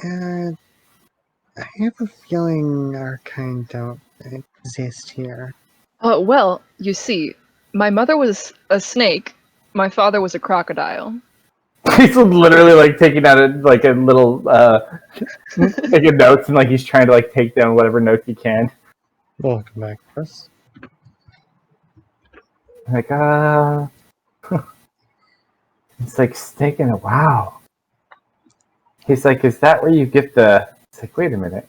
Uh, I have a feeling our kind don't exist here. Well, you see, my mother was a snake. My father was a crocodile. He's literally like taking out a little taking notes and like he's trying to like take down whatever notes he can. Welcome back, Chris. Like it's like steak and a wow. He's like, is that where you get the? It's like, wait a minute,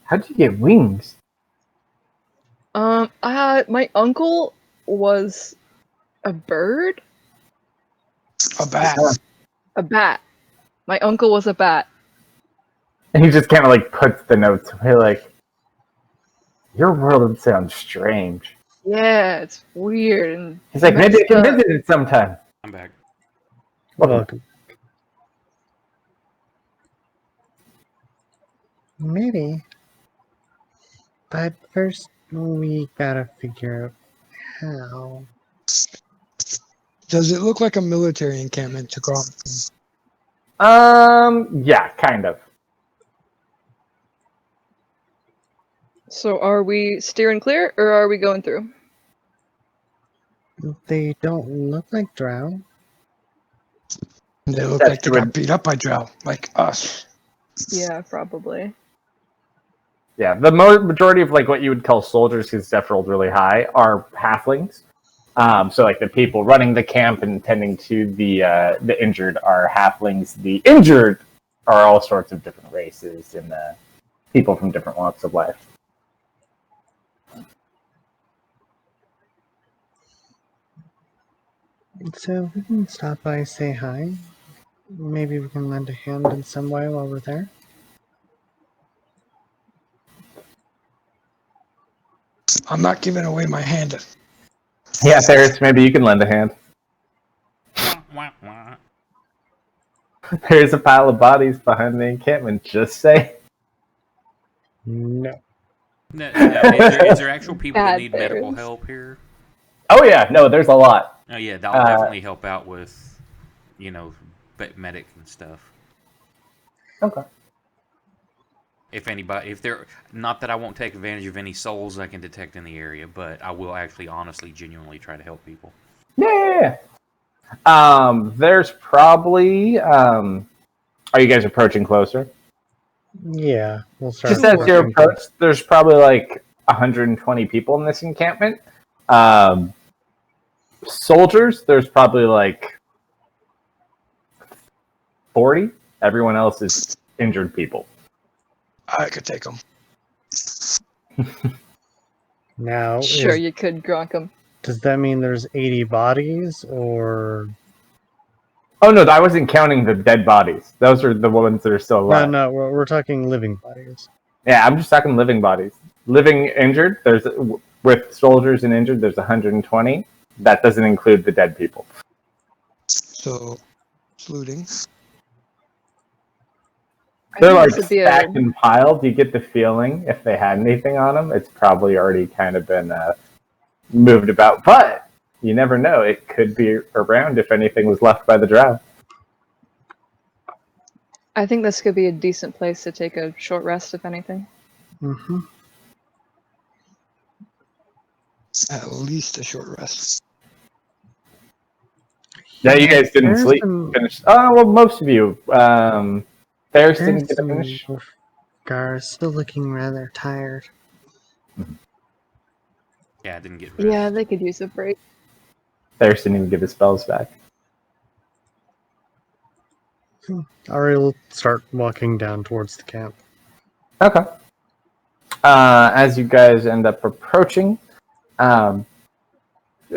how'd you get wings? My uncle was a bird? A bat. A bat. My uncle was a bat. And he just kind of like puts the notes away, like, your world sounds strange. Yeah, it's weird. And He's like, maybe I can visit it sometime. I'm back. Welcome. Maybe. But first, we gotta figure out how. Does it look like a military encampment to go? Yeah, kind of. So are we steering clear, or are we going through? They don't look like drow. They look like they got beat up by drow, like us. Yeah, probably. Yeah, the majority of like what you would call soldiers, because Zephyr rolled really high, are halflings. So like the people running the camp and tending to the injured are halflings. The injured are all sorts of different races and people from different walks of life. So we can stop by, say hi. Maybe we can lend a hand in some way while we're there. I'm not giving away my hand. Yeah, Ferris, maybe you can lend a hand. There's a pile of bodies behind the encampment, just say. No. No, is there actual people that need Bad medical bears. help here? Oh yeah, no, there's a lot. Oh yeah, that'll definitely help out with, medic and stuff. Okay. If they're not that I won't take advantage of any souls I can detect in the area, but I will actually, honestly, genuinely try to help people. Yeah. There's probably. Are you guys approaching closer? Yeah, we'll start. Just as you approach, there's probably like 120 people in this encampment. Soldiers, there's probably like 40. Everyone else is injured people. I could take them. Now, Sure, you could grok them. does that mean there's 80 bodies, or? Oh no, I wasn't counting the dead bodies. Those are the ones that are still alive. No, we're talking living bodies. Yeah, I'm just talking living bodies. Living injured, with soldiers and injured, there's 120. That doesn't include the dead people. So, looting. They're like stacked and piled. You get the feeling if they had anything on them, it's probably already kind of been moved about. But you never know. It could be around if anything was left by the drow. I think this could be a decent place to take a short rest, if anything. Mm-hmm. At least a short rest. Yeah, you guys didn't sleep. Finish. Oh, well, most of you. Ferris didn't get to finish. Gar's still looking rather tired. Yeah, I didn't get rest. Yeah, they could use a break. Ferris didn't even get his spells back. Alright, we'll start walking down towards the camp. Okay. As you guys end up approaching, a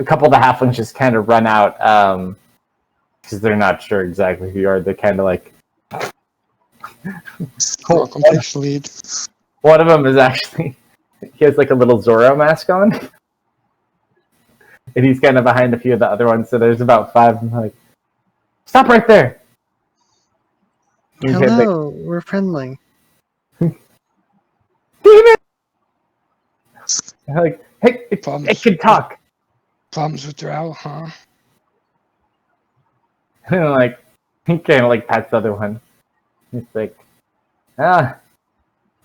couple of the halflings just kind of run out because they're not sure exactly who you are. They're kind of like. Welcome takes lead. One of them is actually. He has like a little Zorro mask on. And he's kind of behind a few of the other ones, so there's about 5 of them. Like, stop right there! Hello, we're friendly. Damn it! Like, hey, it can talk. Problems with drow, huh? And like, he kind of like pats the other one. He's like, Ah,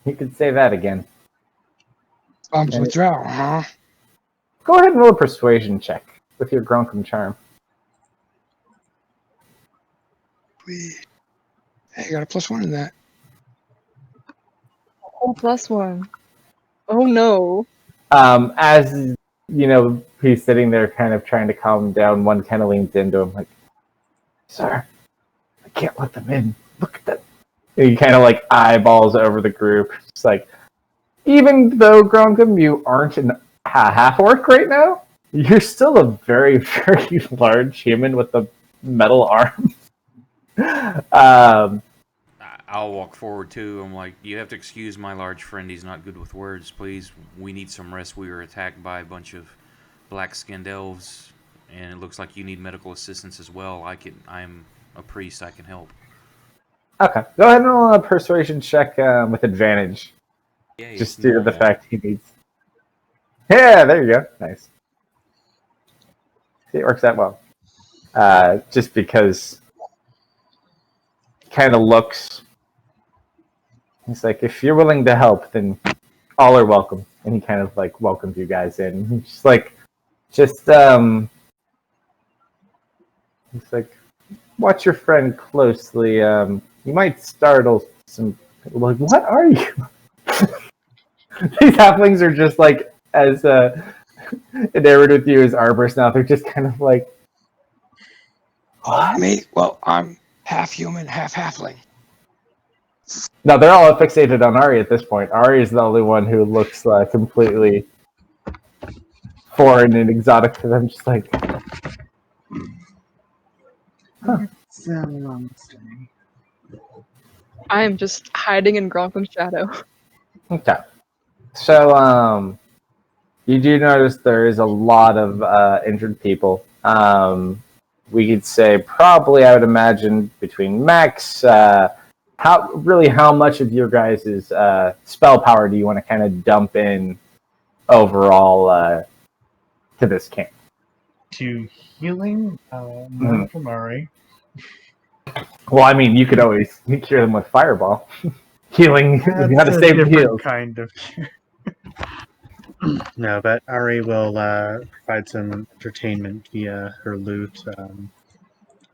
you could say that again. Bombs with drow, huh? Go ahead and roll a persuasion check with your Grunkum charm. Hey, you got a +1 in that. Oh, +1. Oh no. As he's sitting there, kind of trying to calm him down. One kind of leans into him, like, "Sir, I can't let them in. Look at that." And he kind of like eyeballs over the group. It's like, even though Grunkum, you aren't a half orc right now, you're still a very, very large human with a metal arm. I'll walk forward too. I'm like, you have to excuse my large friend. He's not good with words. Please, we need some rest. We were attacked by a bunch of black-skinned elves, and it looks like you need medical assistance as well. I'm a priest. I can help. Okay, go ahead and roll a persuasion check with advantage, Yeah, just due to the normal. fact he needs. Yeah, there you go. Nice. See, it works out well. Just because he kind of looks. He's like, if you're willing to help, then all are welcome. And he kind of like welcomes you guys in. He's like, he's like, watch your friend closely. You might startle some people. Like, what are you? These halflings are just like as enamored with you as arborists now. They're just kind of like, what? Me? Well, I'm half human, half halfling. No, they're all fixated on Ari at this point. Ari is the only one who looks completely foreign and exotic to them. Just like, It's a long story. I am just hiding in Gronkum's shadow. okay. So, you do notice there is a lot of injured people. We could say probably, I would imagine, between max. How much of your guys' spell power do you want to kind of dump in overall to this camp? To healing, none from Ari. Well, I mean, you could always cure them with fireball. Healing, you got to That's a save the different heals. kind of cure. No, but Ari will provide some entertainment via her lute.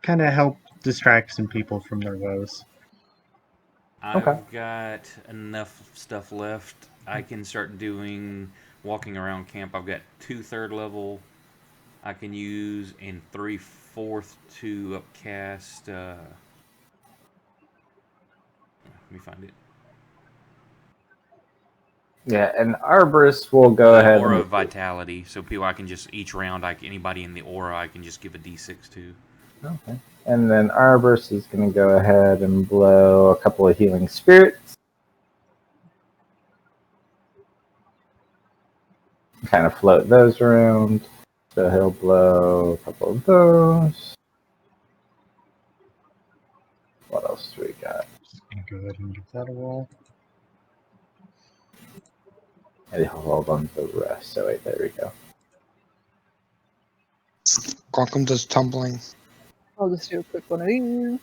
Kind of help distract some people from their woes. Okay. I've got enough stuff left. I can start doing walking around camp. I've got 2 third level I can use and 3 fourth to upcast. Let me find it. Yeah, and Arborist will go The ahead aura and of vitality. So people, I can just each round, anybody in the aura, I can just give a d6 to. okay. And then Arborist is going to go ahead and blow a couple of healing spirits. Kind of float those around. So he'll blow a couple of those. What else do we got? Just gonna go ahead and give that a roll. Maybe he'll hold on to the rest. So wait, there we go. Grunkum does tumbling. I'll just do a quick one of these.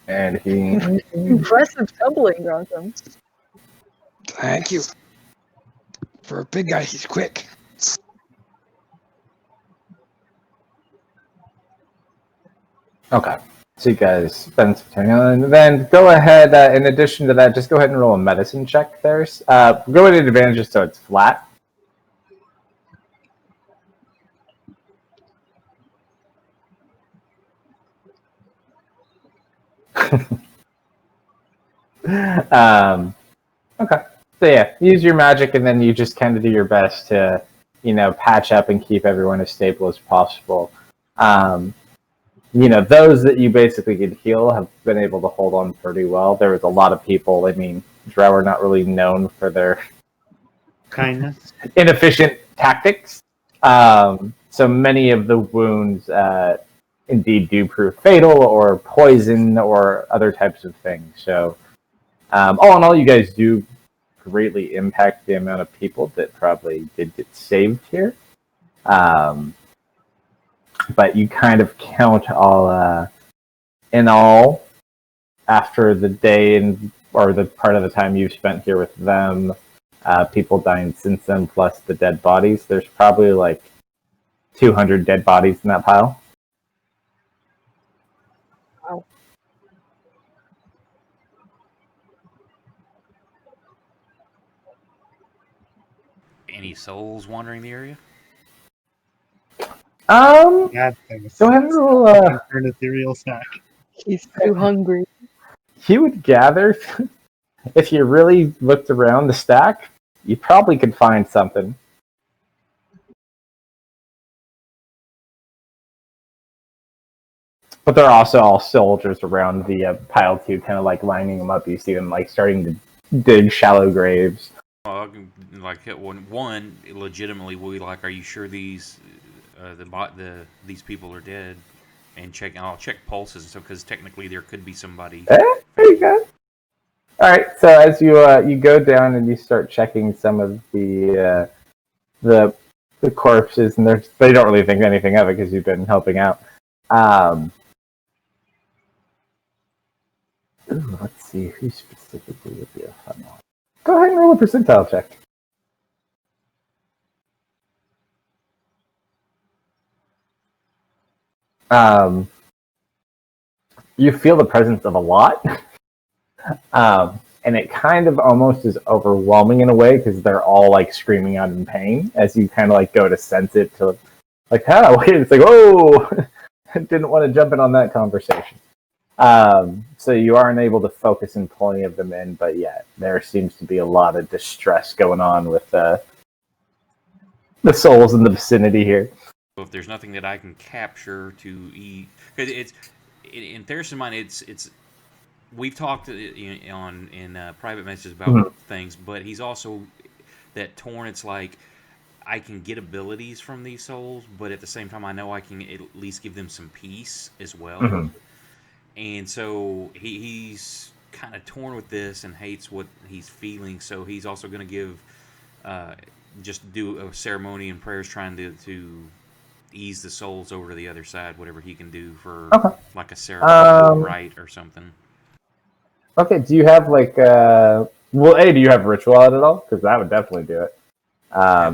And he Impressive tumbling, Gronkum. Thank you. For a big guy, he's quick. okay. So you guys spend some time, and then go ahead. In addition to that, just go ahead and roll a medicine check. There's go ahead and advantage so it's flat. Okay. So yeah, use your magic, and then you just kind of do your best to, patch up and keep everyone as stable as possible. Those that you basically could heal have been able to hold on pretty well. There was a lot of people. I mean, Drow are not really known for their Kindness. inefficient tactics. So many of the wounds indeed do prove fatal or poison or other types of things. So all in all, you guys do greatly impact the amount of people that probably did get saved here. But you kind of count all in all, after the day or the part of the time you've spent here with them, people dying since then, plus the dead bodies, there's probably like 200 dead bodies in that pile. Wow. Any souls wandering the area? Yeah, Go ahead and roll. for an ethereal snack. He's too hungry. You would gather, if you really looked around the stack, you probably could find something. But there are also all soldiers around the pile too, kind of like lining them up. You see them like starting to dig shallow graves. Well, I can, like hit one legitimately. We like, are you sure these these people are dead? And I'll check pulses and stuff because technically there could be somebody. There you go. All right. So as you go down and you start checking some of the corpses, and they don't really think anything of it because you've been helping out. Let's see who specifically would be a fun one. Go ahead and roll a percentile check. You feel the presence of a lot, and it kind of almost is overwhelming in a way because they're all like screaming out in pain as you kind of like go to sense it to like, wait, it's like, oh, didn't want to jump in on that conversation. So you aren't able to focus in pulling of them in, but yeah, there seems to be a lot of distress going on with the souls in the vicinity here. So if there's nothing that I can capture to eat, because in Theris' mind, it's we've talked in private messages about things, but he's also that torn. It's like I can get abilities from these souls, but at the same time, I know I can at least give them some peace as well. Mm-hmm. And so he's kind of torn with this and hates what he's feeling. So he's also going to give, just do a ceremony and prayers trying to ease the souls over to the other side, whatever he can do for like a ceremony rite or something. Okay, do you have like, do you have a ritual at all? Because that would definitely do it.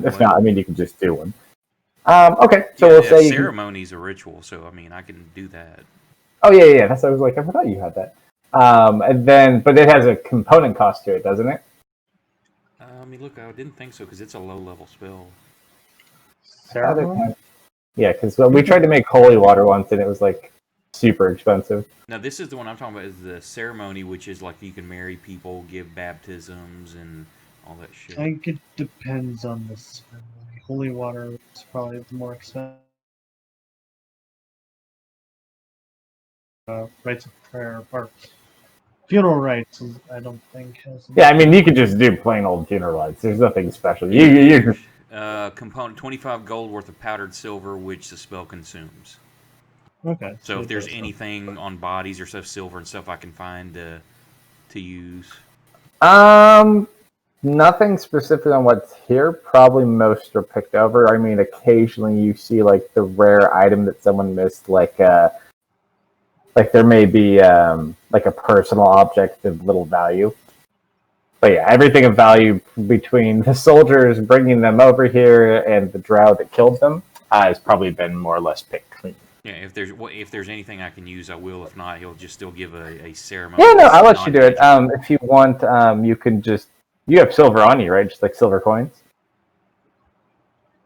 If not, I mean, you can just do one. Okay, so we'll say ceremony's a ritual, so I mean, I can do that. Oh yeah. That's what I was like. I forgot you had that. And then, but it has a component cost to it, doesn't it? I mean, look, I didn't think so because it's a low-level spell. Ceremony? Yeah, because we tried to make holy water once, and it was like super expensive. Now, this is the one I'm talking about. Is the ceremony, which is like you can marry people, give baptisms, and all that shit. I think it depends on the ceremony. Holy water is probably the more expensive. Rites of prayer or funeral rites, I don't think has. Yeah, I mean, you could just do plain old funeral rites. There's nothing special. You component 25 gold worth of powdered silver, which the spell consumes. Okay. So if there's anything on bodies or stuff, silver and stuff, I can find to use. Nothing specific on what's here. Probably most are picked over. I mean, occasionally you see like the rare item that someone missed, like there may be like a personal object of little value. But yeah, everything of value between the soldiers bringing them over here and the drow that killed them has probably been more or less picked clean. Yeah, if there's anything I can use, I will. If not, he'll just still give a ceremony. Yeah, no, I'll let you do it. If you want, you can just... You have silver on you, right? Just like silver coins?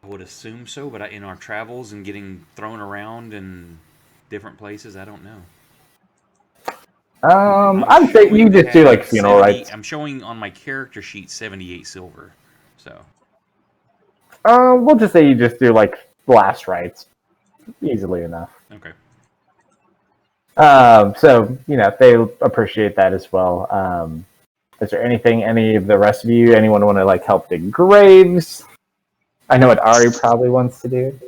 I would assume so, but in our travels and getting thrown around in different places, I don't know. I'd say you just do like funeral rites. I'm showing on my character sheet 78 silver, so. We'll just say you just do like blast rites, easily enough. Okay. So they appreciate that as well. Is there anything any of the rest of you, anyone want to like help dig graves? I know what Ari probably wants to do.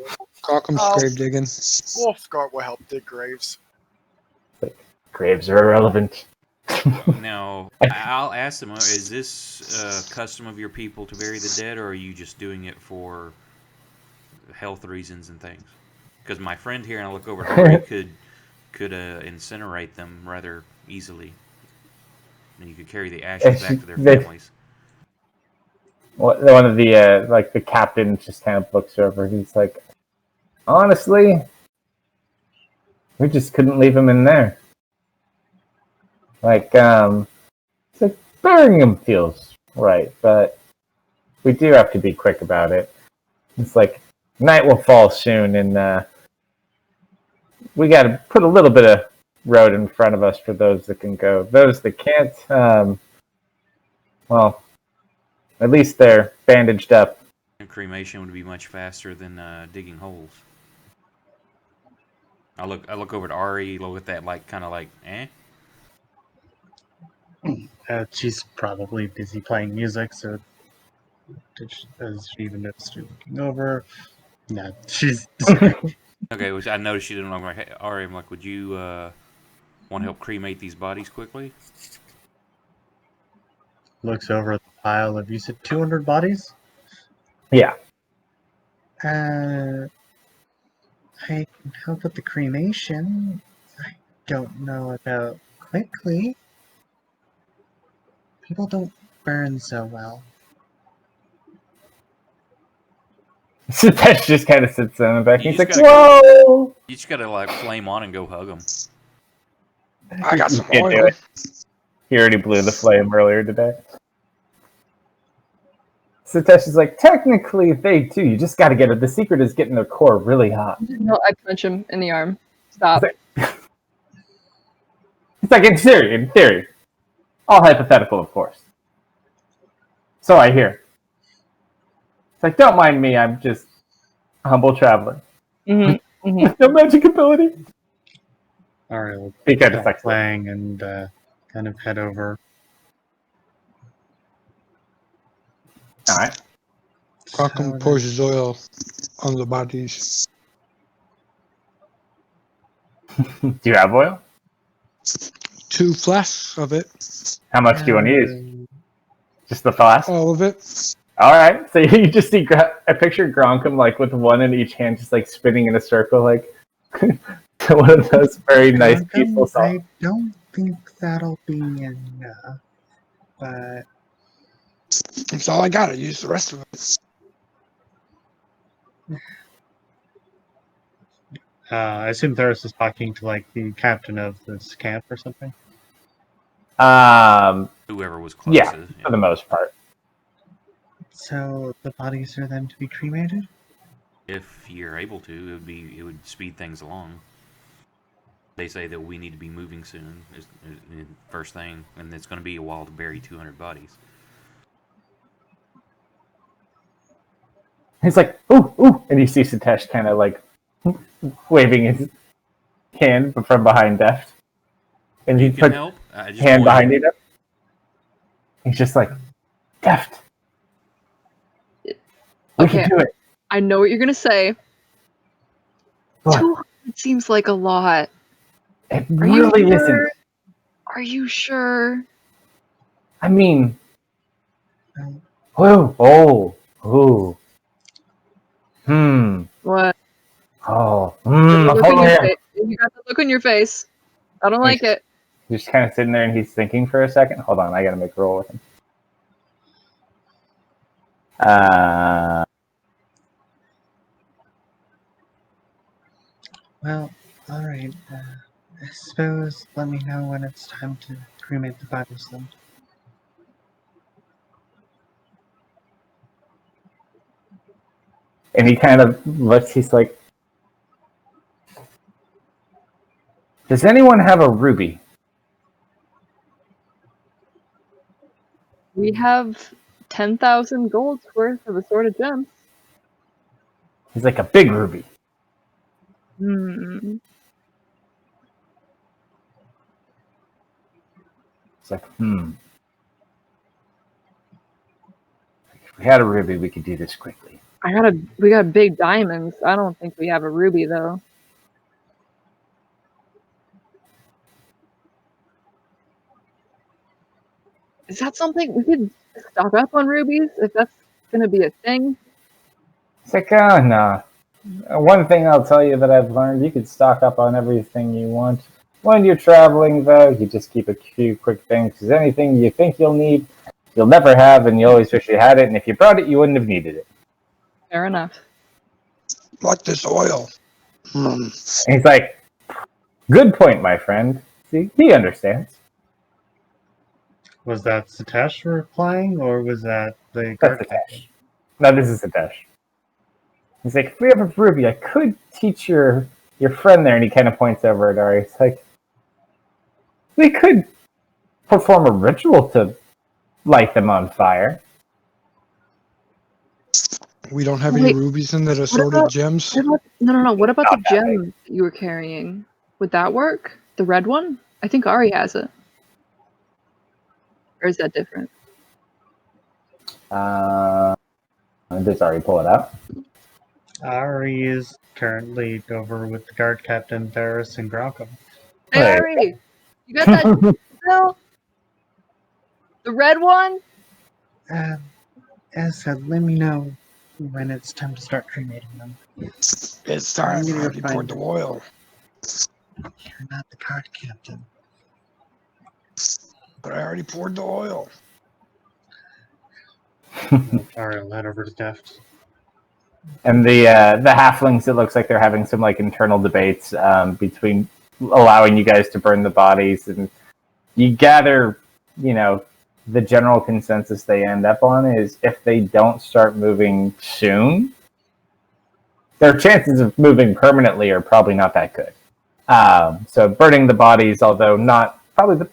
Welcome grave digging. Wolfgart will help dig graves. Graves are irrelevant. Now, I'll ask them, is this a custom of your people to bury the dead, or are you just doing it for health reasons and things? Because my friend here, and I look over at Ari, could incinerate them rather easily. and you could carry the ashes back to their They- families. One of the like the captain just kind of looks over. He's like, honestly, we just couldn't leave him in there. Like, it's like burying him feels right, but we do have to be quick about it. It's like night will fall soon, and we got to put a little bit of road in front of us for those that can go. Those that can't, well, at least they're bandaged up. And cremation would be much faster than digging holes. I look over at Ari, look at that, like, kind of like, eh? She's probably busy playing music, so as she even noticed you looking over. No, she's Okay, which I noticed she didn't. I'm like, hey, Ari, I'm like, would you want to help cremate these bodies quickly? looks over at the pile of, you said 200 bodies? Yeah. I can help with the cremation. I don't know about quickly. People don't burn so well. Sutesh just kind of sits in the back. You He's just like, gotta go- whoa! You just gotta like flame on and go hug them. I got some Can't do oil. it. He already blew the flame earlier today. Sutesh is like, technically they do. You just got to get it. The secret is getting their core really hot. No, I punch him in the arm. Stop. It's like, in theory. All hypothetical, of course. So I hear. It's like, don't mind me. I'm just a humble traveler. Mm-hmm. No magic ability. Alright, we'll He kind of stop like playing and kind of head over. all right. Welcome So pours his oil on the bodies. Do you have oil? 2 flasks of it. How much do you want to use? Just the flask? All of it. All right. So you just see, I picture Gronkum like with one in each hand, just like spinning in a circle, like one of those very nice, peaceful songs. I don't think that'll be enough, but That's all I got. I used the rest of it. I assume Theros is talking to like the captain of this camp or something. Whoever was closest. Yeah, for the most part. So the bodies are then to be cremated? If you're able to, it would speed things along. They say that we need to be moving soon, is first thing, and it's going to be a while to bury 200 bodies. He's like, ooh, ooh, and you see Sutesh kind of like waving his hand from behind Deft, and he You can puts help. I just hand warn behind you. it. He's just like, Deft. We Okay. can do it. I know what you're gonna say. What? 200 seems like a lot. It Are you really sure? isn't. Are you sure? I mean, Um, oh. What? Oh, Look on your yeah. face. You got the look on your face. I don't like it. He's just kind of sitting there and he's thinking for a second. Hold on, I gotta make a roll with him. Well, alright. I suppose let me know when it's time to cremate the bodies then. And he kind of looks, he's like, does anyone have a ruby? We have 10,000 gold's worth of assorted gems. He's like, a big ruby. Hmm. It's like, If we had a ruby, we could do this quickly. We got big diamonds. I don't think we have a ruby though. Is that something we could stock up on rubies if that's gonna be a thing? It's like, no. One thing I'll tell you that I've learned, you could stock up on everything you want. When you're traveling, though, you just keep a few quick things, because anything you think you'll need, you'll never have, and you always wish you had it, and if you brought it, you wouldn't have needed it. Fair enough. Like this oil. And he's like, good point, my friend. See, he understands. Was that Satesh replying, or was that the That's guard the captain? dash. No, this is a dash. He's like, if we have a ruby, I could teach your friend there, and he kind of points over at Ari. It's like, we could perform a ritual to light them on fire. We don't have any Wait, rubies in that what assorted about- gems. No. What about the Not that gem that you were carrying? Would that work? The red one? I think Ari has it. Or is that different? Does Ari pull it out? Ari is currently over with the guard captain, Varus, and Graucom. Hey, Wait. Ari! You got that still? The red one? As said, let me know when it's time to start cremating them. It's time. I I'm gonna already find poured the it. oil. You're not the guard captain. But I already poured the oil. Ari will head over to Deft. And the halflings, it looks like they're having some like internal debates between allowing you guys to burn the bodies, and you gather, the general consensus they end up on is if they don't start moving soon, their chances of moving permanently are probably not that good. So burning the bodies, although not probably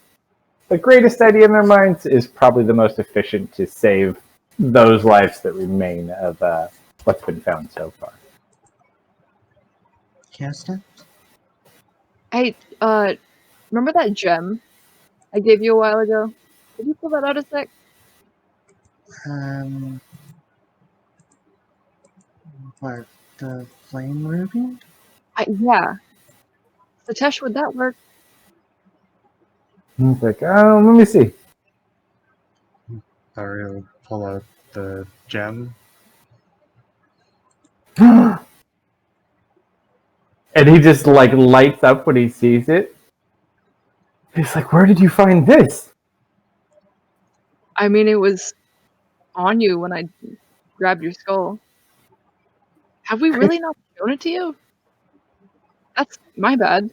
the greatest idea in their minds, is probably the most efficient to save those lives that remain of what's been found so far. Casta? Hey, remember that gem I gave you a while ago? Did you pull that out a sec? What, the flame ruby? Yeah. Satesh, would that work? He's like, let me see. Ari will pull out the gem. And he just like lights up when he sees it. He's like, where did you find this? I mean, it was on you when I grabbed your skull. Have we really not shown it to you? That's my bad.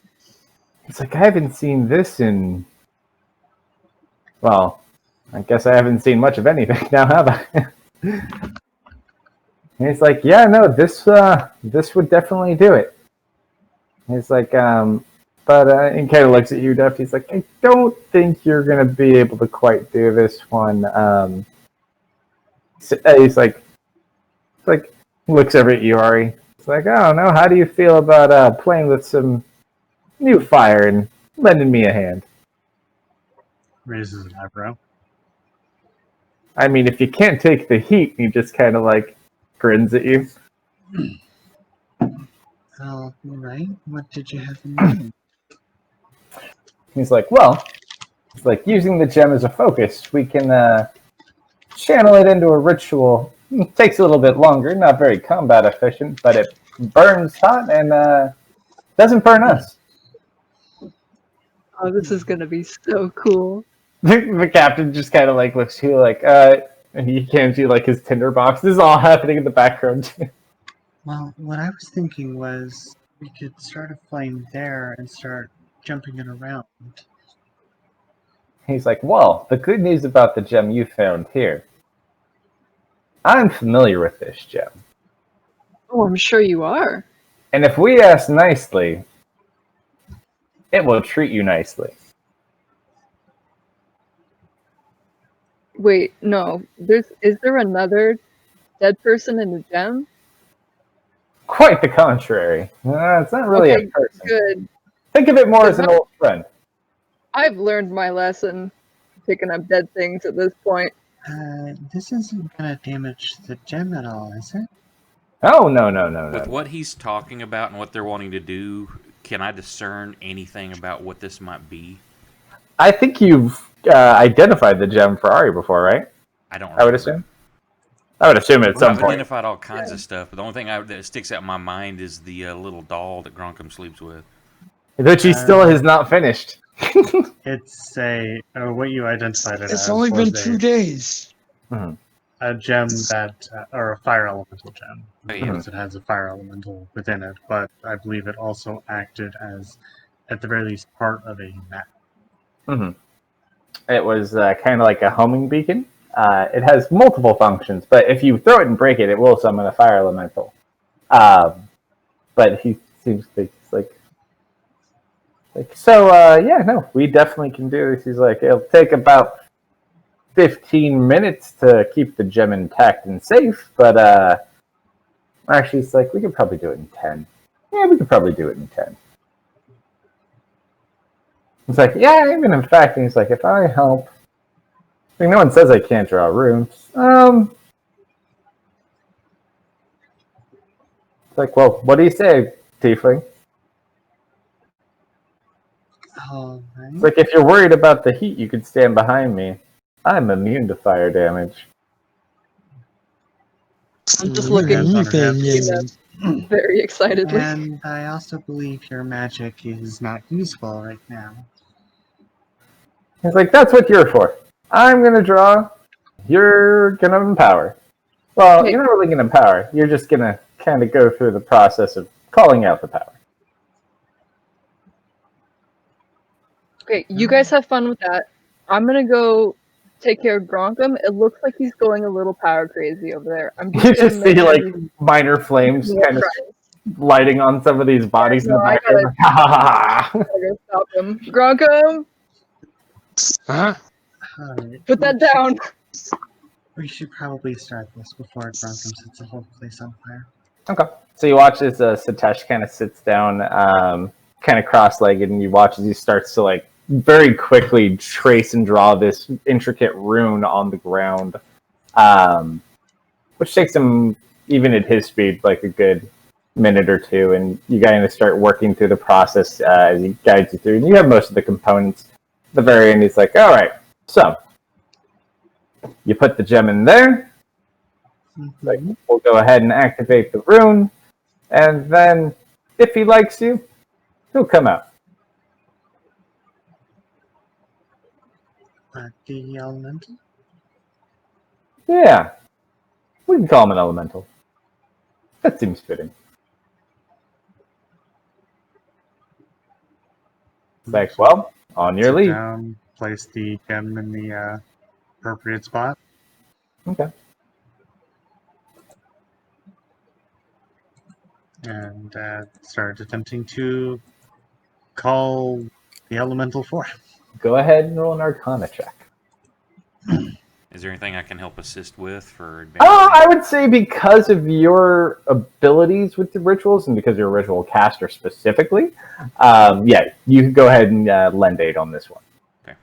It's like, I haven't seen this in... Well, I guess I haven't seen much of anything now, have I? And he's like, yeah, no, this would definitely do it. He's like, but he kind of looks at you, Duff. He's like, I don't think you're going to be able to quite do this one. He's like, looks over at you, Ari. It's like, oh, no, how do you feel about playing with some new fire and lending me a hand? Raises an eyebrow. I mean, if you can't take the heat, he just kind of like grins at you. All right. What did you have in mind? He's like, well, it's like using the gem as a focus. We can channel it into a ritual. It takes a little bit longer, not very combat efficient, but it burns hot and doesn't burn us. Oh, this is gonna be so cool. The captain just kind of like looks at you like, and he hands you like his tinderbox. This is all happening in the background. Well, what I was thinking was we could start a flame there and start jumping it around. He's like, well, the good news about the gem you found here. I'm familiar with this gem. Oh, I'm sure you are. And if we ask nicely, it will treat you nicely. Wait, no. Is there another dead person in the gem? Quite the contrary. It's not really Okay, a person. good. Think of it more as an old friend. I've learned my lesson picking up dead things at this point. This isn't gonna damage the gem at all, is it? Oh, no. With what he's talking about and what they're wanting to do, can I discern anything about what this might be? I think you've identified the gem for Ari before, right? I don't. I would assume. I would assume at some I've point. identified all kinds of stuff, but the only thing that sticks out in my mind is the little doll that Gronkum sleeps with. Which he still has not finished. It's what you identified it It's as only was been 2 days. a gem that, or a fire elemental gem, Oh, yeah. because it has a fire elemental within it, but I believe it also acted as, at the very least, part of a map. It was kind of like a homing beacon. It has multiple functions, but if you throw it and break it, it will summon a fire elemental. But he seems like so. Yeah, no, we definitely can do this. He's like, it'll take about 15 minutes to keep the gem intact and safe, but actually, it's like we could probably do it in 10. Yeah, we could probably do it in 10. It's like, yeah, even in fact, and he's like, if I help. I mean, no one says I can't draw runes. It's like, well, what do you say, Tiefling? It's like, if you're worried about the heat, you could stand behind me. I'm immune to fire damage. I'm just looking Mm-hmm. very excitedly. And I also believe your magic is not useful right now. He's like, that's what you're for. I'm going to draw. You're going to empower. Well, Okay. you're not really going to empower. You're just going to kind of go through the process of calling out the power. Okay, you guys have fun with that. I'm gonna go take care of Gronkum. It looks like he's going a little power crazy over there. I'm You just just gonna see, make like, sure he's minor flames more kind of friends. lighting on some of these bodies in the No, I background. Ha ha ha! I gotta stop him. Gronkum, Huh? Alright, put that down. we should probably start this before Grunkum sets the whole place on fire. Okay. So you watch as Satesh kind of sits down, kind of cross-legged, and you watch as he starts to, like, very quickly trace and draw this intricate rune on the ground, which takes him, even at his speed, like a good minute or two, and you kind of start working through the process as he guides you through, and you have most of the components. At the very end, he's like, all right, so you put the gem in there, like, we'll go ahead and activate the rune, and then, if he likes you, he'll come out. The elemental? Yeah, we can call him an elemental. That seems fitting. Like, well, on your Sit lead. down, place the gem in the appropriate spot. Okay. And start attempting to call the elemental forth. Go ahead and roll an Arcana check. Is there anything I can help assist with for advancing? I would say because of your abilities with the rituals and because you're a ritual caster specifically, yeah, you can go ahead and lend aid on this one. Okay.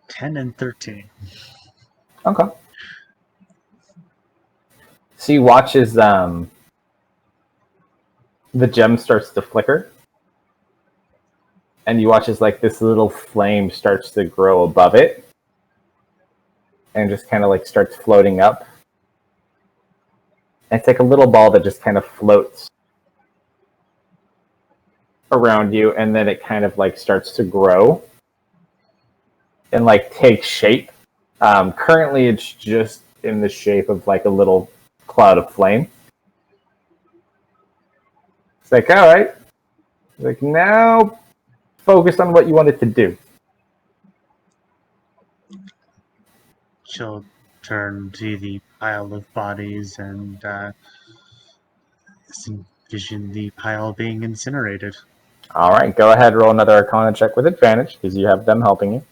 Ten and 13. Okay. So you watch as the gem starts to flicker. And you watch as, like, this little flame starts to grow above it. And just kind of, like, starts floating up. And it's like a little ball that just kind of floats around you. And then it kind of, like, starts to grow. And, like, take shape. Currently, it's just in the shape of, like, a little cloud of flame. It's like, all right. Like, now focus on what you want it to do. She'll turn to the pile of bodies and envision the pile being incinerated. All right, go ahead, roll another Arcana check with advantage because you have them helping you.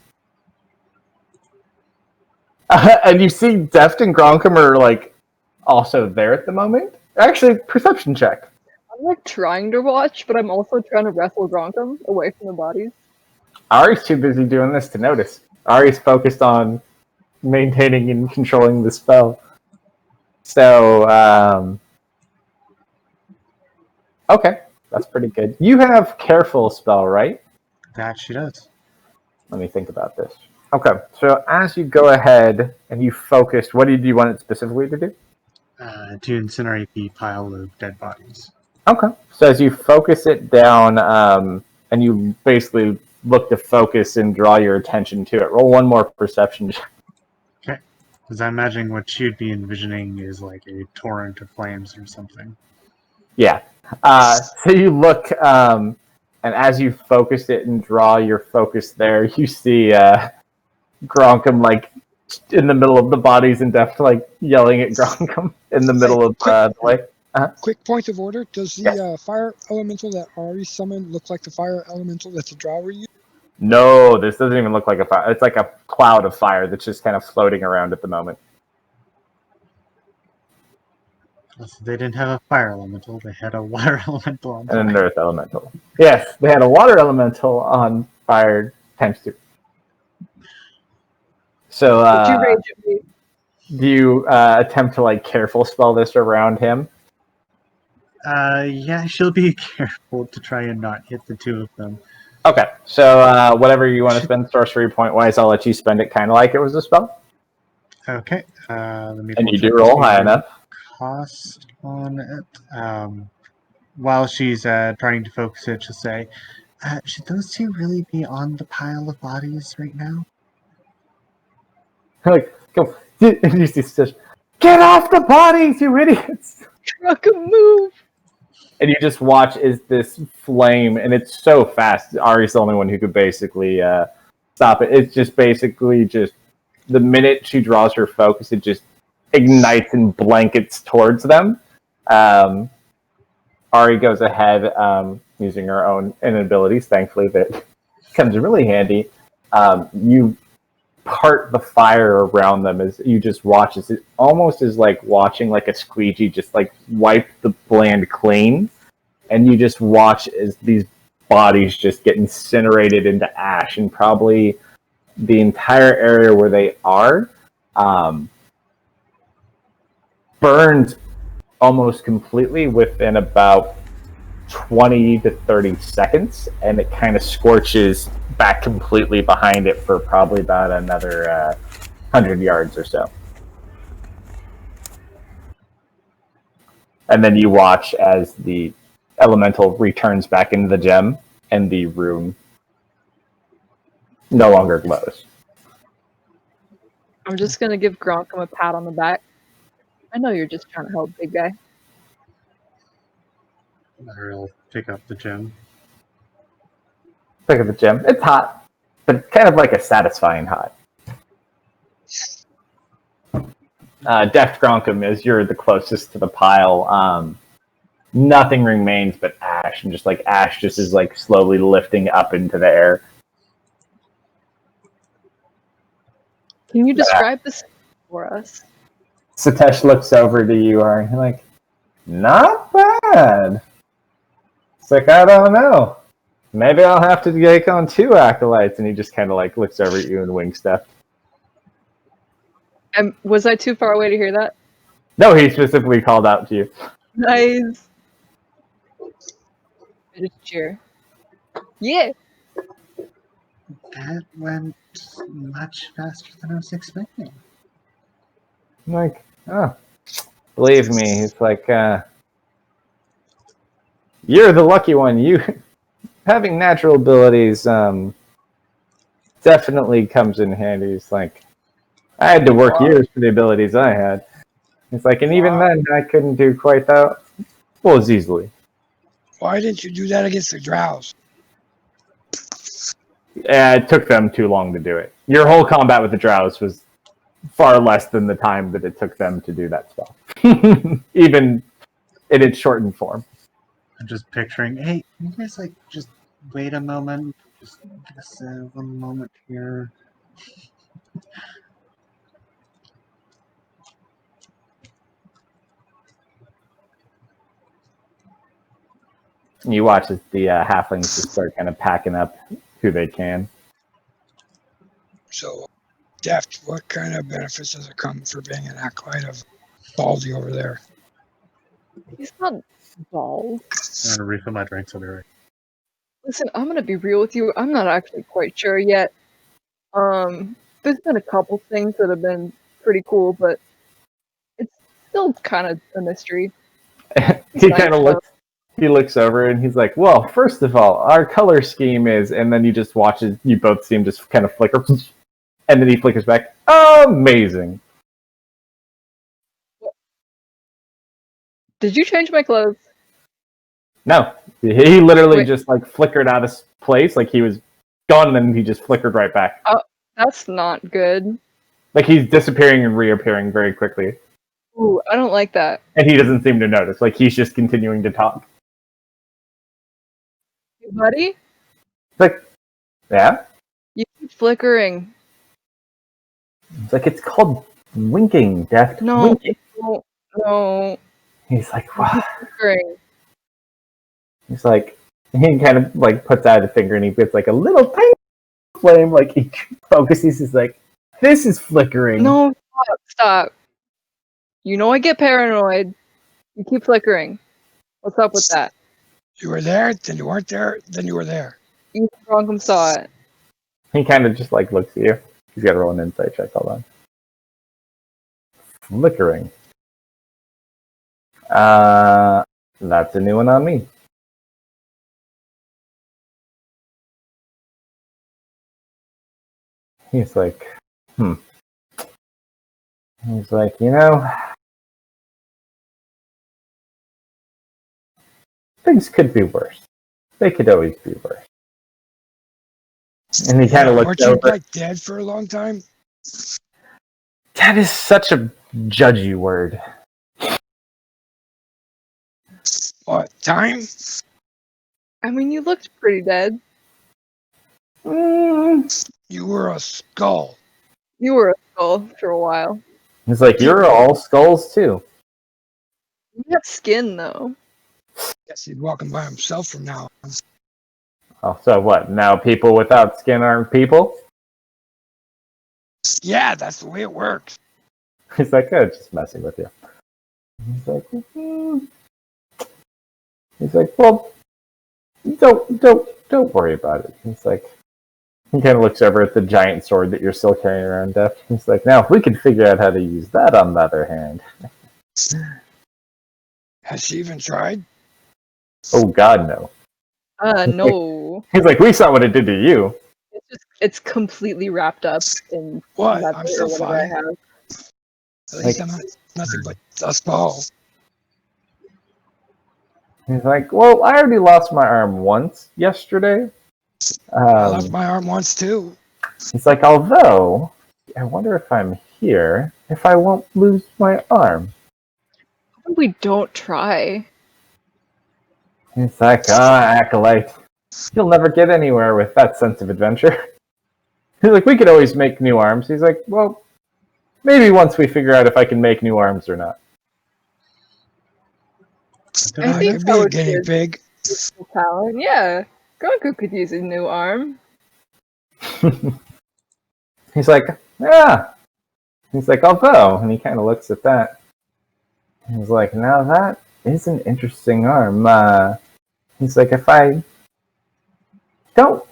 And you see Deft and Gronkum are, like, also there at the moment. Actually, perception check. I'm like trying to watch, but I'm also trying to wrestle Gronkum away from the bodies. Ari's too busy doing this to notice. Ari's focused on maintaining and controlling the spell. So, okay, that's pretty good. You have Careful spell, right? That she does. Let me think about this. Okay, so as you go ahead and you focus, what do you want it specifically to do? to incinerate the pile of dead bodies. Okay. So as you focus it down, and you basically look to focus and draw your attention to it, roll one more perception check. Okay. Because I'm imagining what she'd be envisioning is like a torrent of flames or something. Yeah. So you look, and as you focus it and draw your focus there, you see Gronkum like in the middle of the bodies and Deft like yelling at Gronkum in the middle of the way. Quick point of order. Does the fire elemental that Ari summoned look like the fire elemental that the Drow used? No, this doesn't even look like a fire. It's like a cloud of fire that's just kind of floating around at the moment. So they didn't have a fire elemental, they had a water elemental on And an fire. earth elemental. Yes, they had a water elemental on fire times 2. So, Would you rage at me? do you attempt to like careful spell this around him? Yeah, she'll be careful to try and not hit the two of them. Okay, so whatever you want to spend sorcery point wise, I'll let you spend it kind of like it was a spell. Okay. Let me And you check do roll the high enough. cost on it. While she's trying to focus it, she'll say, should those two really be on the pile of bodies right now? Like, go. And you see Stitch, get off the bodies, you idiots! Truck a move. And you just watch as this flame, and it's so fast. Ari's the only one who could basically stop it. It's just basically just the minute she draws her focus, it just ignites and blankets towards them. Ari goes ahead using her own inabilities. Thankfully, that comes really handy. You part the fire around them as you just watch. It almost is like watching like a squeegee just like wipe the land clean, and you just watch as these bodies just get incinerated into ash, and probably the entire area where they are burned almost completely within about 20 to 30 seconds, and it kind of scorches back completely behind it for probably about another 100 yards or so. And then you watch as the elemental returns back into the gem, and the room no longer glows. I'm just gonna give Gronkum a pat on the back. I know you're just trying to help, big guy. I'll pick up the gem. Look at the gem. It's hot, but kind of like a satisfying hot. Deft Gronkum, as you're the closest to the pile, nothing remains but ash, and just like ash just is like slowly lifting up into the air. Can you describe this for us? Satesh looks over to you, Ari, like, not bad. It's like, I don't know. Maybe I'll have to take on 2 acolytes. And he just kind of like looks over at you and wing step. And was I too far away to hear that? No, he specifically called out to you. Nice. I just cheer. Yeah. That went much faster than I was expecting. I'm like, oh, believe me. It's like, you're the lucky one. You having natural abilities definitely comes in handy. It's like, I had to work years for the abilities I had. It's like, and even then, I couldn't do quite that well as easily. Why didn't you do that against the Drows? It took them too long to do it. Your whole combat with the Drows was far less than the time that it took them to do that spell. Even in its shortened form. I'm just picturing, hey, can you guys like just wait a moment? Just give us one moment here. You watch as the halflings just start kind of packing up who they can. So, Deft, what kind of benefits does it come for being an acolyte of Baldy over there? He's not bald. I'm gonna refill my drinks. I'll be right. Listen, I'm gonna be real with you. I'm not actually quite sure yet. There's been a couple things that have been pretty cool, but it's still kind of a mystery. He kind of looks. He looks over and he's like, "Well, first of all, our color scheme is," and then you just watch it. You both see him just kind of flicker, and then he flickers back. Amazing. Did you change my clothes? No, he literally Wait. just like flickered out of place, like he was gone, and then he just flickered right back. Oh, that's not good. Like he's disappearing and reappearing very quickly, Ooh, I don't like that. and he doesn't seem to notice. Like he's just continuing to talk. Hey, buddy, It's like, yeah. you keep flickering. It's like it's called winking, Deft. No, Winking. no, He's like, you wow. keep flickering. He's like, he kind of like puts out a finger and he gets like a little tiny flame. Like he focuses. He's like, this is flickering. No, stop. You know I get paranoid. You keep flickering. What's up with that? You were there, then you weren't there, then you were there. You Bronkum saw it. He kind of just like looks at you. He's got to roll an insight check. Hold on. Flickering. That's a new one on me. He's like, He's like, things could be worse. They could always be worse. And he kind of looks Weren't you over. like dead for a long time? That is such a judgy word. What, time? I mean, you looked pretty dead. You were a skull. You were a skull for a while. He's like, you're all skulls too. You have skin, though. Guess he's walking by himself from now on. Oh, so what? Now people without skin aren't people? Yeah, that's the way it works. He's like, oh, just messing with you. He's like, He's like, well, don't worry about it. He's like, he kind of looks over at the giant sword that you're still carrying around, Def. He's like, now if we could figure out how to use that on the other hand. Has she even tried? Oh God, no. No. He's like, we saw what it did to you. It's completely wrapped up in What? that I'm bit still or whatever I fine. have. At least I'm not nothing but dust ball. He's like, well, I already lost my arm once yesterday. I lost my arm once too. He's like, although, I wonder if I'm here, if I won't lose my arm. We don't try. He's like, Acolyte, you'll never get anywhere with that sense of adventure. He's like, we could always make new arms. He's like, well, maybe once we figure out if I can make new arms or not. I I think could that be a would guinea be a pig. useful talent. Yeah, Goku could use a new arm. He's like, yeah. He's like, although, and he kind of looks at that. He's like, now that is an interesting arm. He's like, if I don't...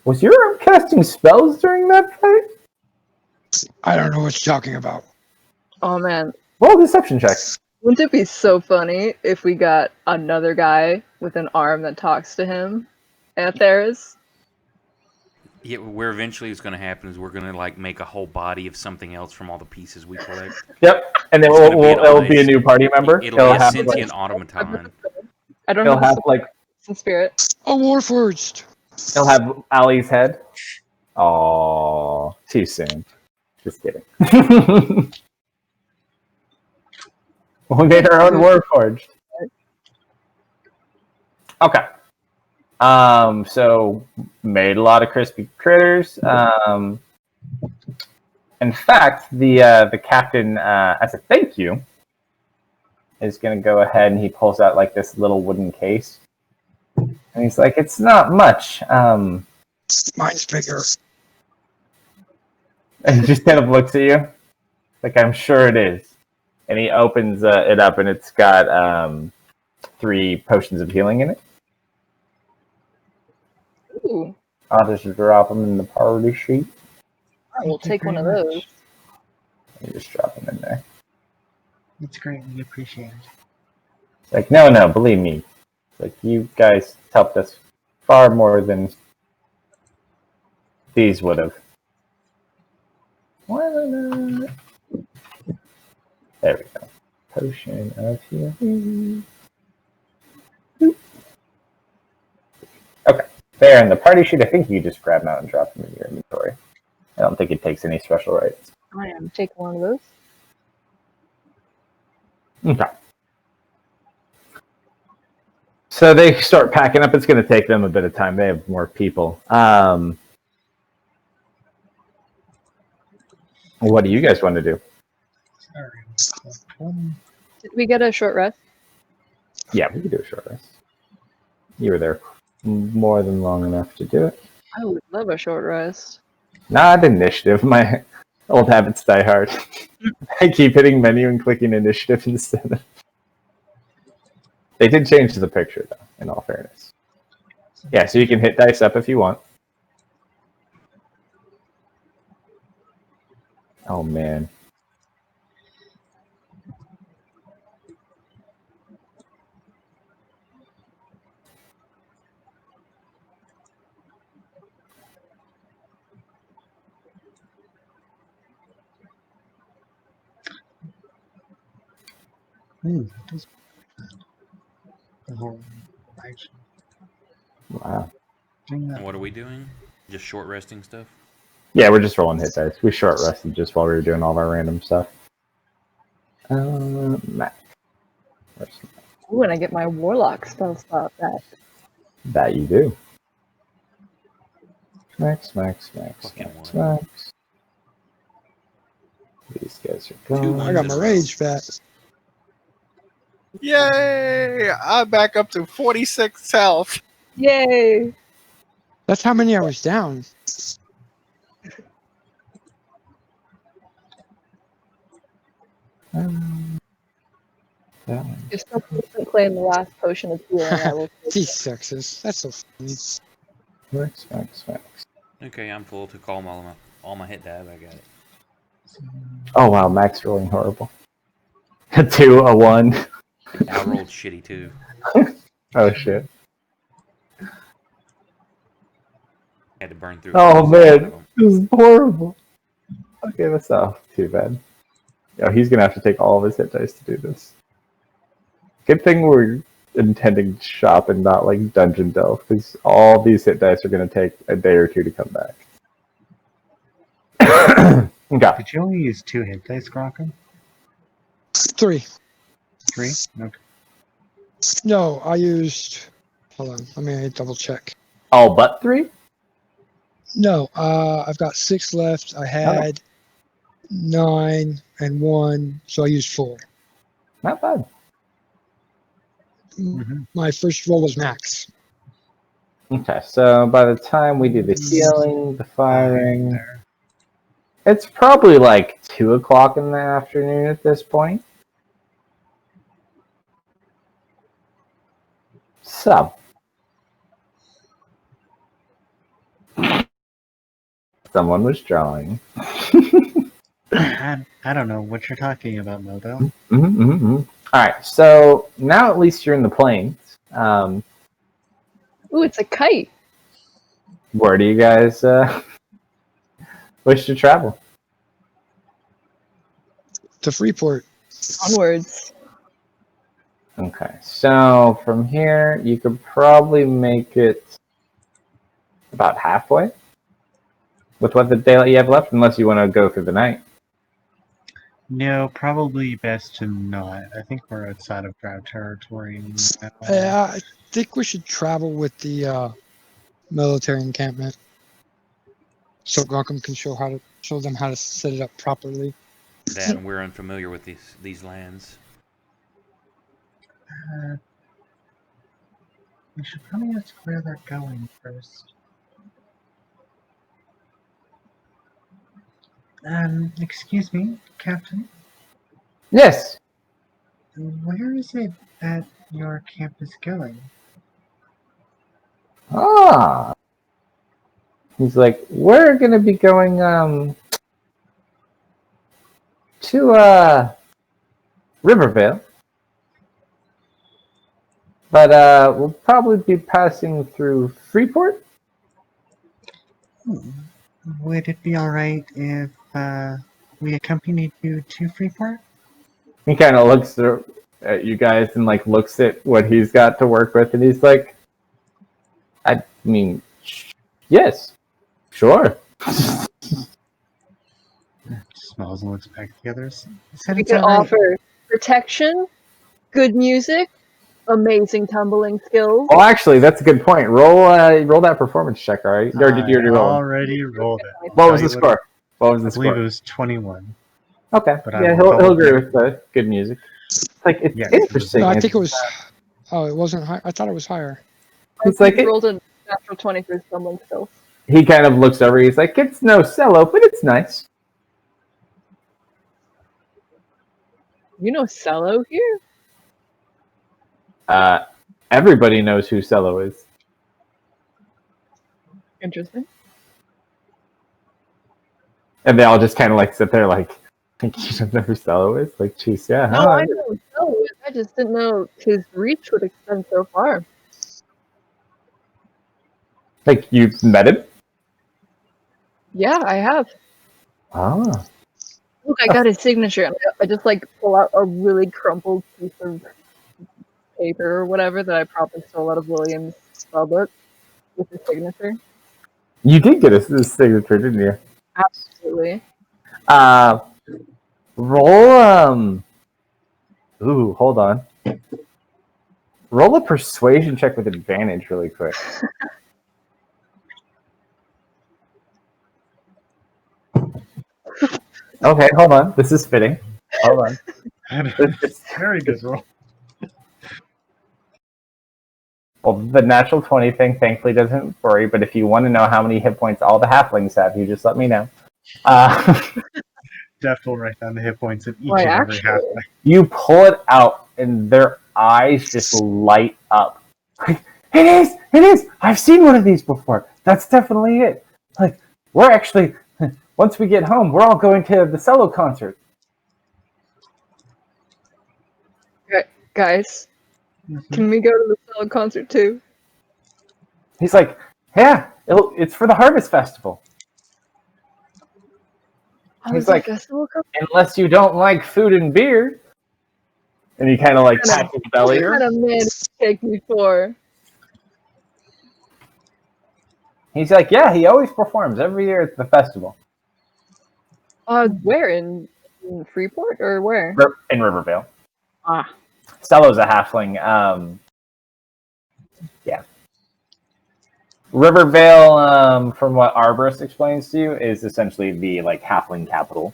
Was your arm casting spells during that fight? I don't know what you're talking about. Oh man, Roll a deception check. wouldn't it be so funny if we got another guy with an arm that talks to him at theirs? Yeah, where eventually it's going to happen is we're going to like make a whole body of something else from all the pieces we collect. Yep, and then It's gonna be an it'll be a nice- new party member. It'll be a have sentient automaton. I don't he'll know have like in spirit. Oh, Warforged. he'll have Ali's head. Oh, too soon. Just kidding. We made our own Warforged. Okay. So made a lot of crispy critters. In fact, the captain, as a thank you, is going to go ahead and he pulls out like this little wooden case, and he's like, "It's not much." Mine's bigger. And he just kind of looks at you, like, "I'm sure it is." And he opens it up, and it's got 3 potions of healing in it. Ooh, I'll just drop them in the party sheet. I will take one of those. You just drop them in there. It's greatly appreciated. Like, no, believe me. Like, you guys helped us far more than these would have. Why not? There we go. Potion of healing. Okay. There, and the party sheet, I think you just grab them out and drop them in your inventory. I don't think it takes any special rights. I am taking one of those. Okay. So they start packing up. It's going to take them a bit of time. They have more people. What do you guys want to do? Sorry. Did we get a short rest? Yeah, we could do a short rest. You were there more than long enough to do it. I would love a short rest. Not initiative. My old habits die hard. I keep hitting menu and clicking initiative instead of... They did change the picture, though, in all fairness. Yeah, so you can hit dice up if you want. Oh, man. That does the whole action. Wow. Doing that. What are we doing? Just short resting stuff? Yeah, we're just rolling hit dice. We short rested just while we were doing all of our random stuff. Matt. Ooh, and I get my warlock spell slot back. That you do. Max. Fucking These guys are Two gone. I got my rage back. Yay! I'm back up to 46 health. Yay! That's how many I was down. That one. If someone doesn't claim the last potion of healing, I will take These it. sexes. That's so funny. Max. Okay, I'm full. Took all my hit dab. I got it. Oh wow, Max rolling horrible. A 2, a 1. I rolled shitty too. Oh shit. Had to burn through. Oh most of man, them. this is horrible. Okay, that's not too bad. Yeah, he's gonna have to take all of his hit dice to do this. Good thing we're intending to shop and not like dungeon delve, because all these hit dice are gonna take a day or two to come back. Okay. Did you only use 2 hit dice, Grockham? 3. 3? Okay. No, I used. Hold on. Let me double check. All but 3? No, I've got 6 left. I had 9 and 1, so I used 4. Not bad. Mm-hmm. My first roll was max. Okay, so by the time we do the healing, the firing, it's probably like 2 o'clock in the afternoon at this point. So, someone was drawing. I don't know what you're talking about, Modo. All right, so now at least you're in the plains. Ooh, it's a kite. Where do you guys wish to travel? To Freeport. Onwards. Okay, so from here you could probably make it about halfway with what the daylight you have left, unless you want to go through the night. No, probably best to not. I think we're outside of drought territory now. I think we should travel with the military encampment, so Grockham can show them how to set it up properly. That and we're unfamiliar with these lands. We should probably ask where they're going first. Excuse me, Captain. Yes. Where is it that your camp is going? Ah. He's like, we're gonna be going to Rivervale. But we'll probably be passing through Freeport. Would it be alright if we accompanied you to Freeport? He kind of looks at you guys and like looks at what he's got to work with, and he's like, "I mean, yes, sure." Smells and looks back at the others. Said We it's could all right. offer protection, good music, amazing tumbling skills. Well, actually, that's a good point. Roll that performance check, all right? Or did you already I roll? already rolled it. What was the score? What was the I believe score? it was 21. Okay, But I yeah, will he'll double agree check. with the good music. Like it's Yeah, it was- interesting. No, I It's- think it was. Oh, it wasn't high. I thought it was higher. It's like He rolled a natural 20 for his tumbling skills. he kind of looks over. He's like, "It's no cello, but it's nice." You know cello here? Everybody knows who cello is. Interesting. And they all just kind of like sit there like, think you don't know who cello is? Like, geez, yeah. No, I know cello is. I just didn't know his reach would extend so far. Like, you've met him? Yeah, I have. Ah. Look, I got his signature. And I just like pull out a really crumpled piece of paper or whatever that I probably stole out of William's spellbook with his signature. You did get his signature, didn't you? Absolutely. Roll, ooh, hold on. Roll a persuasion check with advantage really quick. Okay, hold on. This is fitting. Hold on. Very good roll. Well, the natural 20 thing thankfully doesn't worry, but if you want to know how many hit points all the halflings have, you just let me know. Deft will write down the hit points of each Why, and every actually? halfway. You pull it out, and their eyes just light up. Like, it is! I've seen one of these before. That's definitely it. Like, we're actually, once we get home, we're all going to the cello concert. Guys, Mhm. can we go to the cello concert too? He's like, yeah, it's for the Harvest Festival. Oh, He's is it a like- festival concert? Unless you don't like food and beer. And he kind of like Kinda- pats his belly. What kind of man did you take me for? He's like, yeah, he always performs every year at the festival. Where in Freeport or where? In Rivervale. Ah, Stello's a halfling. Yeah. Rivervale, from what Arborist explains to you, is essentially the like halfling capital.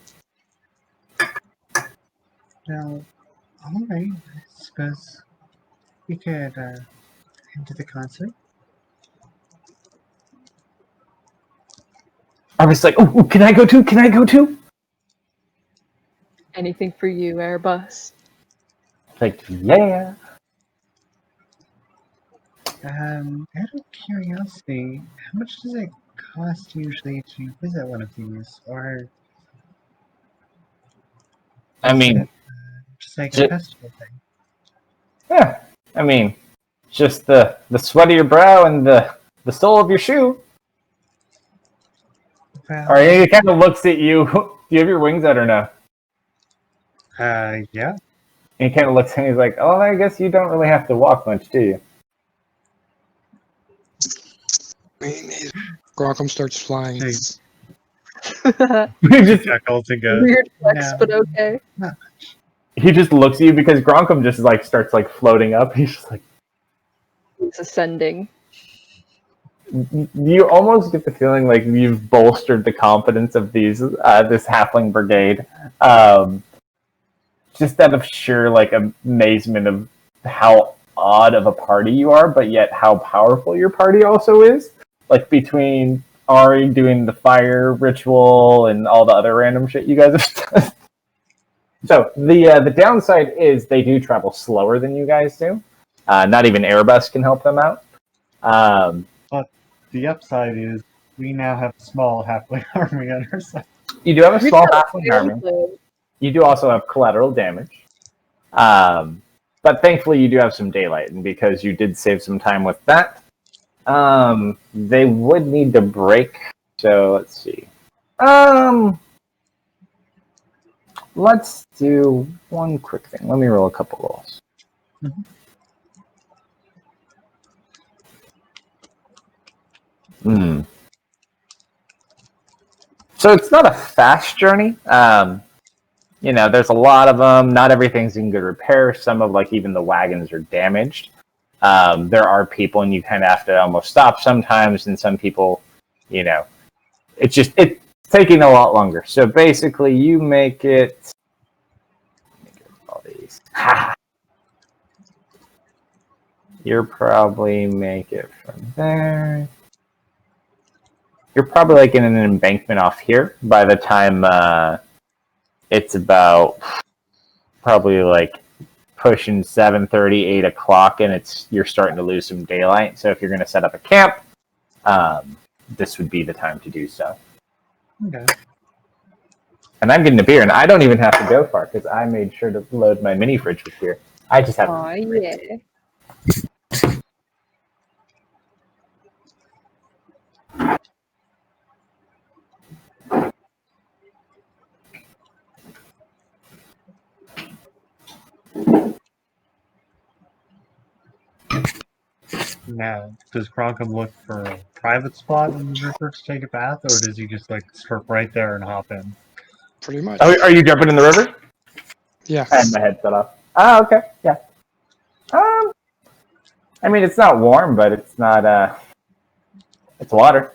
Now, alright, I suppose we could head to the concert. Arborist's like, oh, can I go too? Can I go too? anything for you, Airbus. Like, yeah. Out of curiosity, how much does it cost usually to visit one of these? Or I mean, is it, just like ju- a festival thing? yeah. I mean, just the sweat of your brow and the sole of your shoe. Well, Or he kind of looks at you. Do you have your wings out or no? yeah. And he kind of looks and he's like, oh, I guess you don't really have to walk much, do you? Grockum starts flying. Hey, he just chuckles and goes, Weird flex, no. but okay. he just looks at you because Gronkum just like starts like floating up. He's just like, It's ascending. you almost get the feeling like you've bolstered the confidence of these this halfling brigade, just out of sheer like amazement of how odd of a party you are, but yet how powerful your party also is. Like between Ari doing the fire ritual and all the other random shit you guys have done. So the downside is they do travel slower than you guys do. Not even Airbus can help them out. The upside is we now have a small halfway army on our side. You do have a We small got halfling army. gameplay. You do also have collateral damage. But thankfully, you do have some daylight, and because you did save some time with that, they would need to break. So let's see. Let's do one quick thing. Let me roll a couple rolls. So it's not a fast journey. There's a lot of them. Not everything's in good repair. Some of even the wagons are damaged. There are people, and you kind of have to almost stop sometimes. And some people, it's taking a lot longer. So basically, you make it. All these. You're probably make it from there. You're probably in an embankment off here by the time it's about probably pushing 7:30, 8 o'clock, and you're starting to lose some daylight. So if you're going to set up a camp, this would be the time to do so. Okay. And I'm getting a beer, and I don't even have to go far because I made sure to load my mini fridge with beer. I just have. Oh yeah. Now, does Kronkum look for a private spot in the river to take a bath, or does he just surf right there and hop in? Pretty much. Are you jumping in the river? Yeah. I had my headset off. Ah, okay, yeah. I mean, it's not warm, but it's not. It's water.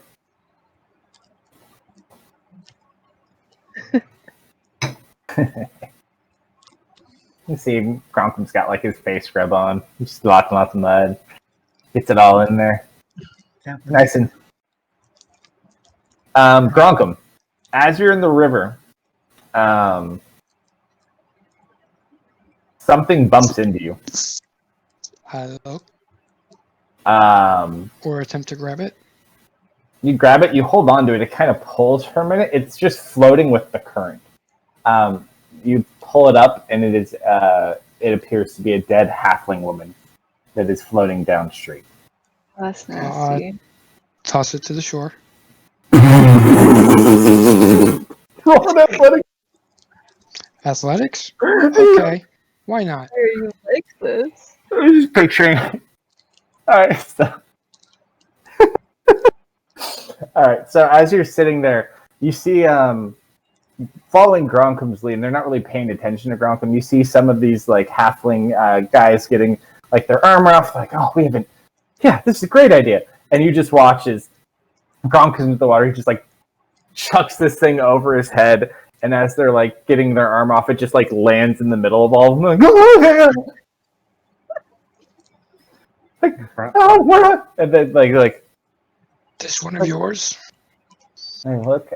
You see, Gronkum's got his face scrub on, just lots and lots of mud. Gets it all in there. Yeah. Nice and. Gronkum, as you're in the river, something bumps into you. I look. Um, Or attempt to grab it. You grab it, you hold on to it, it kind of pulls for a minute. It's just floating with the current. You pull it up, and it appears to be a dead halfling woman that is floating downstream. That's nasty. Toss it to the shore. Athletics? Okay. Why not? Why are you like this? I was just picturing. Alright, so. Alright, so as you're sitting there, you see following Gronkum's lead, and they're not really paying attention to Gronkum. You see some of these halfling guys getting their armor off, oh, we haven't. Yeah, this is a great idea. And you just watch as Gronkum's into the water. He just chucks this thing over his head, and as they're getting their arm off, it just lands in the middle of all of them. Oh, what? And then This one of yours? I look,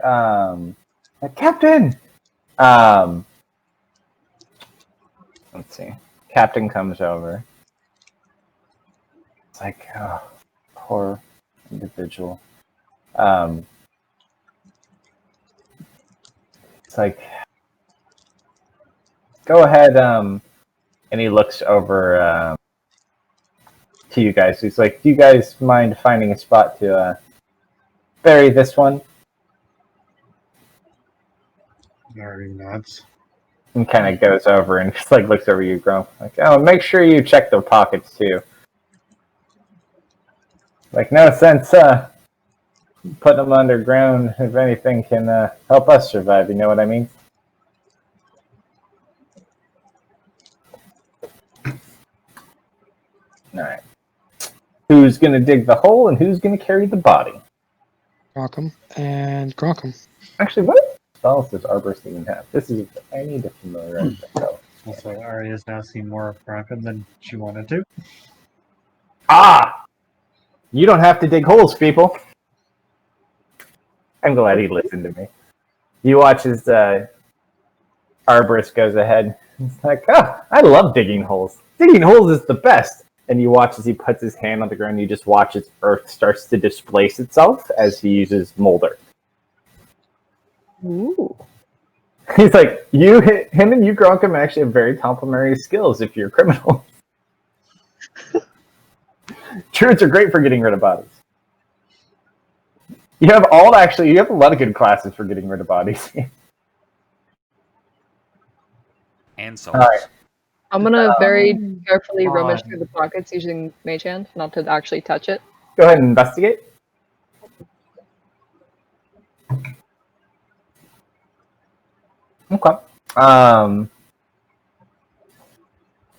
Captain. Let's see. Captain comes over. It's oh, poor individual. It's go ahead. And he looks over to you guys. He's do you guys mind finding a spot to bury this one? Very nuts. And kind of goes over and just looks over you, Grom. Oh, make sure you check their pockets too. No sense putting them underground if anything can help us survive. You know what I mean? All right. Who's gonna dig the hole and who's gonna carry the body? Gronkum and Gronkum. Actually, what spells does Arborist even have? I need to familiarize myself. Also, Arya's now seen more of Kronkum than she wanted to. Ah! You don't have to dig holes, people. I'm glad he listened to me. You watch as Arborist goes ahead. It's oh, I love digging holes. Digging holes is the best. And you watch as he puts his hand on the ground. You just watch as earth starts to displace itself as he uses molder. Ooh. He's like, him and you, Gronkum, actually have very complementary skills if you're criminal. Druids are great for getting rid of bodies. You have a lot of good classes for getting rid of bodies. And souls. All right. I'm gonna very carefully rummage through the pockets using Mage Hand, not to actually touch it. Go ahead and investigate. Okay.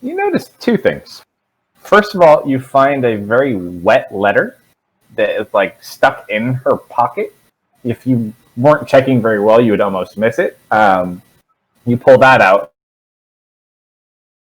You notice two things. First of all, you find a very wet letter that is like stuck in her pocket. If you weren't checking very well, you would almost miss it. You pull that out,